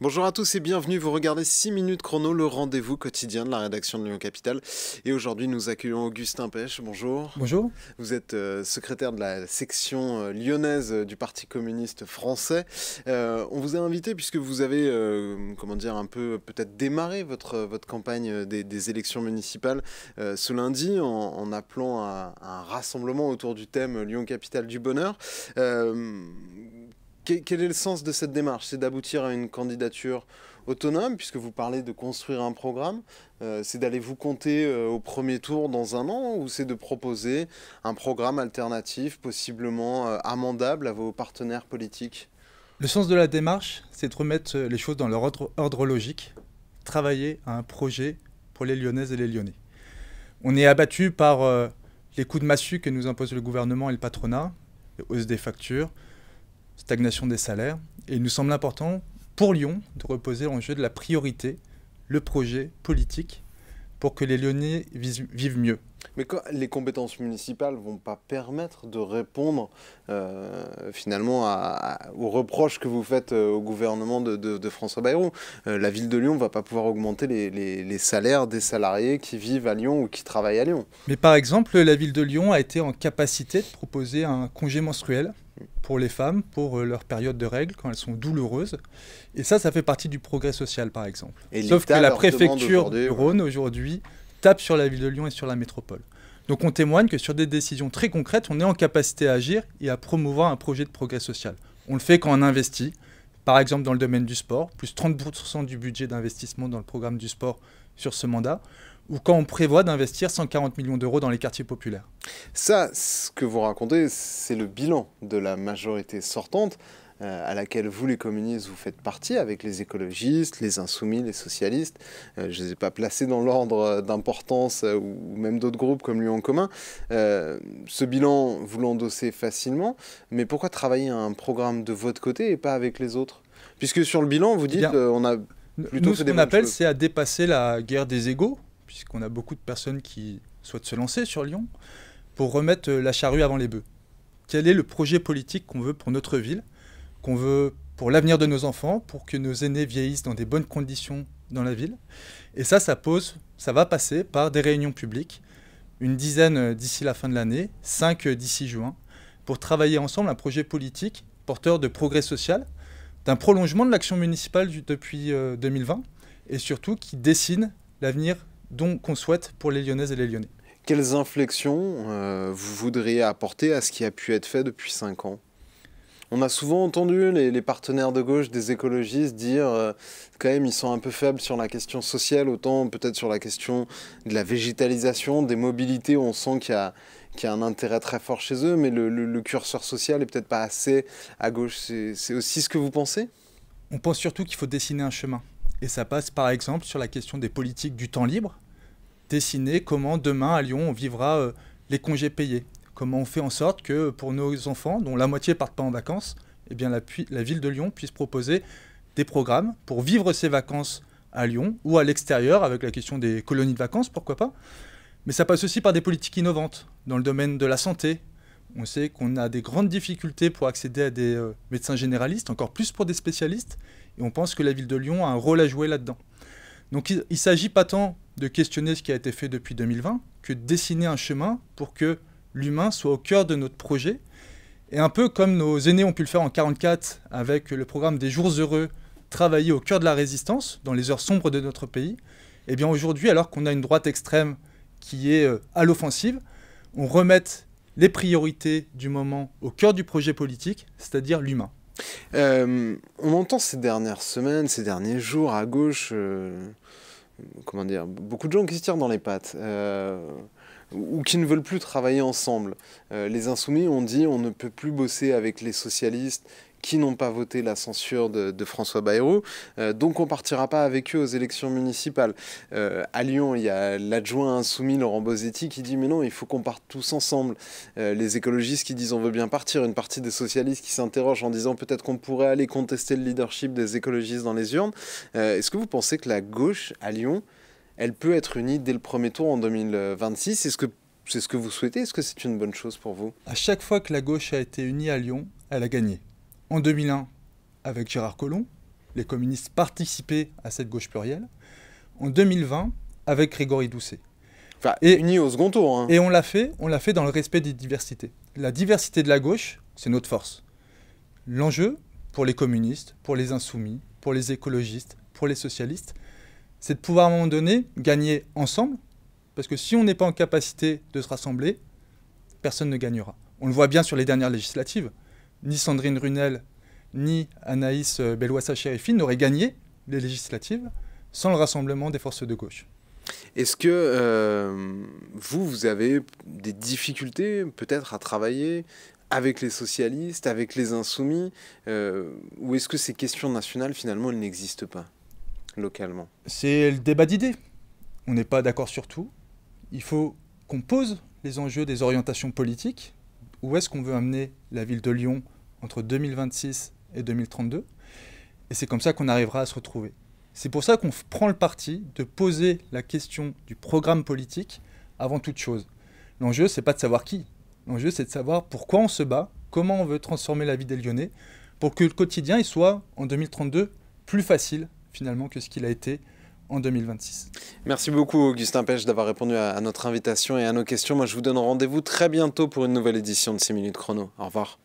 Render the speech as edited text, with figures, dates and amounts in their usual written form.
Bonjour à tous et bienvenue, vous regardez 6 minutes chrono, le rendez-vous quotidien de la rédaction de Lyon Capital. Et aujourd'hui nous accueillons Augustin Pech, bonjour. Bonjour. Vous êtes secrétaire de la section lyonnaise du Parti communiste français. On vous a invité puisque vous avez, comment dire, un peu peut-être démarré votre campagne des élections municipales ce lundi en appelant à un rassemblement autour du thème Lyon Capitale du bonheur. Quel est le sens de cette démarche? C'est d'aboutir à une candidature autonome, puisque vous parlez de construire un programme. C'est d'aller vous compter au premier tour dans un an, ou c'est de proposer un programme alternatif, possiblement amendable à vos partenaires politiques? Le sens de la démarche, c'est de remettre les choses dans leur ordre logique, travailler à un projet pour les Lyonnaises et les Lyonnais. On est abattu par les coups de massue que nous impose le gouvernement et le patronat, les hausses des factures, stagnation des salaires. Et il nous semble important, pour Lyon, de reposer l'enjeu de la priorité, le projet politique, pour que les Lyonnais vivent mieux. Mais les compétences municipales ne vont pas permettre de répondre finalement aux reproches que vous faites au gouvernement de François Bayrou. La ville de Lyon ne va pas pouvoir augmenter les salaires des salariés qui vivent à Lyon ou qui travaillent à Lyon. Mais par exemple, la ville de Lyon a été en capacité de proposer un congé menstruel pour les femmes, pour leur période de règles, quand elles sont douloureuses. Et ça fait partie du progrès social, par exemple. Sauf que la préfecture du Rhône, aujourd'hui, tape sur la ville de Lyon et sur la métropole. Donc on témoigne que sur des décisions très concrètes, on est en capacité à agir et à promouvoir un projet de progrès social. On le fait quand on investit, par exemple dans le domaine du sport, plus 30% du budget d'investissement dans le programme du sport sur ce mandat, ou quand on prévoit d'investir 140 millions d'euros dans les quartiers populaires. Ça, ce que vous racontez, c'est le bilan de la majorité sortante, à laquelle vous, les communistes, vous faites partie, avec les écologistes, les insoumis, les socialistes. Je ne les ai pas placés dans l'ordre d'importance, ou même d'autres groupes comme Lyon en commun. Ce bilan, vous l'endossez facilement, mais pourquoi travailler à un programme de votre côté et pas avec les autres? Puisque sur le bilan, vous dites on a plutôt nous, fait ce des qu'on bonnes appelle, choses. c'est à dépasser la guerre des égaux, puisqu'on a beaucoup de personnes qui souhaitent se lancer sur Lyon, pour remettre la charrue avant les bœufs. Quel est le projet politique qu'on veut pour notre ville, qu'on veut pour l'avenir de nos enfants, pour que nos aînés vieillissent dans des bonnes conditions dans la ville? Et ça va passer par des réunions publiques, une dizaine d'ici la fin de l'année, 5 d'ici juin, pour travailler ensemble un projet politique porteur de progrès social, d'un prolongement de l'action municipale depuis 2020, et surtout qui dessine l'avenir qu'on souhaite pour les Lyonnaises et les Lyonnais. Quelles inflexions vous voudriez apporter à ce qui a pu être fait depuis 5 ans? On a souvent entendu les partenaires de gauche des écologistes dire quand même ils sont un peu faibles sur la question sociale, autant peut-être sur la question de la végétalisation, des mobilités, on sent qu'il y a un intérêt très fort chez eux, mais le curseur social est peut-être pas assez à gauche. C'est aussi ce que vous pensez? On pense surtout qu'il faut dessiner un chemin. Et ça passe par exemple sur la question des politiques du temps libre, dessiner comment demain à Lyon on vivra les congés payés. Comment on fait en sorte que pour nos enfants, dont la moitié ne partent pas en vacances, eh bien la ville de Lyon puisse proposer des programmes pour vivre ses vacances à Lyon ou à l'extérieur, avec la question des colonies de vacances, pourquoi pas. Mais ça passe aussi par des politiques innovantes dans le domaine de la santé. On sait qu'on a des grandes difficultés pour accéder à des médecins généralistes, encore plus pour des spécialistes, et on pense que la ville de Lyon a un rôle à jouer là-dedans. Donc il ne s'agit pas tant de questionner ce qui a été fait depuis 2020, que de dessiner un chemin pour que l'humain soit au cœur de notre projet. Et un peu comme nos aînés ont pu le faire en 1944 avec le programme des Jours Heureux, travailler au cœur de la résistance, dans les heures sombres de notre pays, et bien aujourd'hui, alors qu'on a une droite extrême qui est à l'offensive, on remette les priorités du moment au cœur du projet politique, c'est-à-dire l'humain. On entend ces dernières semaines, ces derniers jours à gauche, comment dire, beaucoup de gens qui se tirent dans les pattes. Ou qui ne veulent plus travailler ensemble. Les Insoumis ont dit on ne peut plus bosser avec les socialistes qui n'ont pas voté la censure de François Bayrou, donc on partira pas avec eux aux élections municipales. À Lyon, il y a l'adjoint insoumis Laurent Bosetti qui dit mais non, il faut qu'on parte tous ensemble. Les écologistes qui disent on veut bien partir, une partie des socialistes qui s'interrogent en disant peut-être qu'on pourrait aller contester le leadership des écologistes dans les urnes. Est-ce que vous pensez que la gauche à Lyon, elle peut être unie dès le premier tour en 2026? Est-ce que c'est ce que vous souhaitez? Est-ce que c'est une bonne chose pour vous? À chaque fois que la gauche a été unie à Lyon, elle a gagné. En 2001, avec Gérard Collomb, les communistes participaient à cette gauche plurielle. En 2020, avec Grégory Doucet. Enfin, unis au second tour. Hein. Et on l'a fait dans le respect des diversités. La diversité de la gauche, c'est notre force. L'enjeu, pour les communistes, pour les insoumis, pour les écologistes, pour les socialistes, c'est de pouvoir à un moment donné gagner ensemble, parce que si on n'est pas en capacité de se rassembler, personne ne gagnera. On le voit bien sur les dernières législatives. Ni Sandrine Runel, ni Anaïs Bellouassa-Chérifi n'auraient gagné les législatives sans le rassemblement des forces de gauche. Est-ce que vous avez des difficultés peut-être à travailler avec les socialistes, avec les insoumis, ou est-ce que ces questions nationales, finalement, elles n'existent pas localement? C'est le débat d'idées. On n'est pas d'accord sur tout. Il faut qu'on pose les enjeux des orientations politiques. Où est-ce qu'on veut amener la ville de Lyon entre 2026 et 2032? Et c'est comme ça qu'on arrivera à se retrouver. C'est pour ça qu'on prend le parti de poser la question du programme politique avant toute chose. L'enjeu, c'est pas de savoir qui. L'enjeu, c'est de savoir pourquoi on se bat, comment on veut transformer la vie des Lyonnais, pour que le quotidien il soit, en 2032, plus facile, finalement, que ce qu'il a été en 2026. Merci beaucoup, Augustin Pech, d'avoir répondu à notre invitation et à nos questions. Moi, je vous donne rendez-vous très bientôt pour une nouvelle édition de 6 minutes chrono. Au revoir.